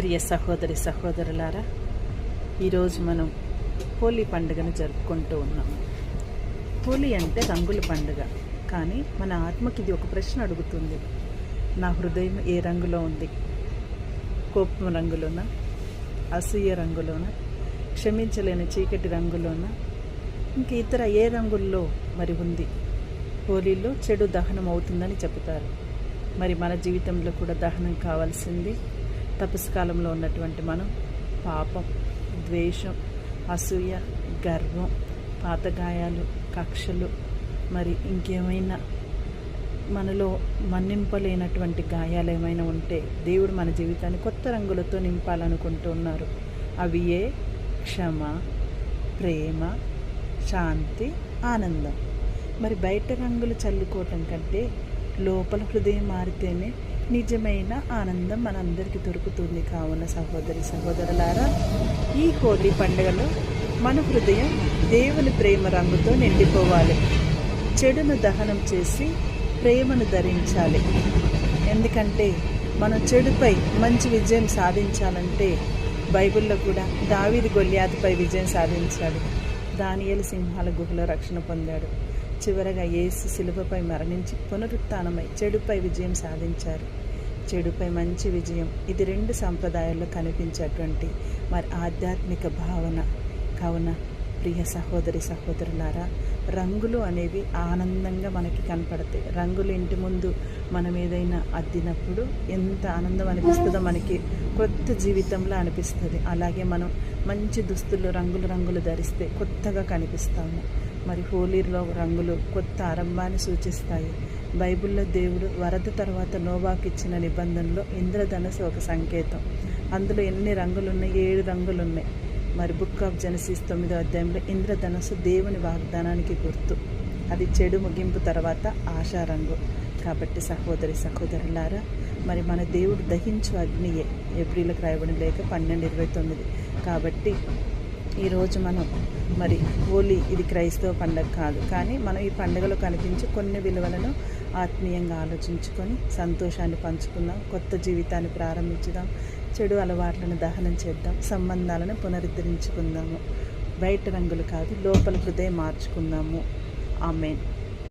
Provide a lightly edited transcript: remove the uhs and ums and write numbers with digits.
ప్రియ సహోదరి సహోదరులారా, ఈరోజు మనం హోలీ పండుగను జరుపుకుంటూ ఉన్నాము. హోలీ అంటే రంగుల పండుగ. కానీ మన ఆత్మకి ఇది ఒక ప్రశ్న అడుగుతుంది. నా హృదయం ఏ రంగులో ఉంది? కోపం రంగులోనా? అసూయ రంగులోనా? క్షమించలేని చీకటి రంగులోనా? ఇంక ఇతర ఏ రంగుల్లో మరి ఉంది? హోలీలో చెడు దహనం అవుతుందని చెబుతారు. మరి మన జీవితంలో కూడా దహనం కావాల్సింది. తపస్కాలంలో ఉన్నటువంటి మనం పాపం, ద్వేషం, అసూయ, గర్వం, పాత గాయాలు, కక్షలు, మరి ఇంకేమైనా మనలో మన్నింపలేనటువంటి గాయాలు ఏమైనా ఉంటే దేవుడు మన జీవితాన్ని కొత్త రంగులతో నింపాలనుకుంటూ ఉన్నారు. అవి ఏ క్షమ, ప్రేమ, శాంతి, ఆనందం. మరి బయట రంగులు చల్లుకోవటం కంటే లోపల హృదయం మారితేనే నిజమైన ఆనందం మనందరికీ దొరుకుతుంది. కావున సహోదరి సహోదరులారా, ఈ హోలీ పండుగలో మన హృదయం దేవుని ప్రేమ రంగుతో నిండిపోవాలి. చెడును దహనం చేసి ప్రేమను ధరించాలి. ఎందుకంటే మనం చెడుపై మంచి విజయం సాధించాలంటే బైబిల్లో కూడా దావీదు గొల్యాతుపై విజయం సాధించాడు. దానియేలు సింహాల గుహలో రక్షణ పొందాడు. చివరగా యేసు శిలువపై మరణించి పునరుత్థానమై చెడుపై విజయం సాధించారు. చెడుపై మంచి విజయం, ఇది రెండు సంప్రదాయాల్లో కనిపించేటువంటి మరి ఆధ్యాత్మిక భావన. కావున ప్రియ సహోదరి సహోదరులారా, రంగులు అనేవి ఆనందంగా మనకి కనపడతాయి. రంగులు ఇంటి ముందు మనం ఏదైనా అద్దినప్పుడు ఎంత ఆనందం అనిపిస్తుందో మనకి కొత్త జీవితంలో అనిపిస్తుంది. అలాగే మనం మంచి దుస్తులు రంగులు ధరిస్తే కొత్తగా కనిపిస్తాము. మరి హోలీలో రంగులు కొత్త ఆరంభాన్ని సూచిస్తాయి. బైబిల్లో దేవుడు వరద తర్వాత నోవాకు ఇచ్చిన నిబంధనలో ఇంద్రధనస్సు ఒక సంకేతం. అందులో ఎన్ని రంగులు ఉన్నాయి? 7 రంగులు ఉన్నాయి. మరి బుక్ ఆఫ్ జెనసిస్ 9వ అధ్యాయంలో ఇంద్రధనస్సు దేవుని వాగ్దానానికి గుర్తు. అది చెడు ముగింపు తర్వాత ఆశా రంగు. కాబట్టి సహోదరి సహోదరులారా, మరి మన దేవుడు దహించు అగ్నియే. ఏప్రిల్కి రాయబడిన లేఖ 12:29. కాబట్టి ఈరోజు మనం మరి హోలీ ఇది క్రైస్తవ పండుగ కాదు, కానీ మనం ఈ పండుగలో కనిపించే కొన్ని విలువలను ఆత్మీయంగా ఆలోచించుకొని సంతోషాన్ని పంచుకుందాం, కొత్త జీవితాన్ని ప్రారంభించుదాం, చెడు అలవాట్లను దహనం చేద్దాం, సంబంధాలను పునరుద్ధరించుకుందాము. బయట రంగులు కాదు, లోపల హృదయం మార్చుకుందాము. ఆమేన్.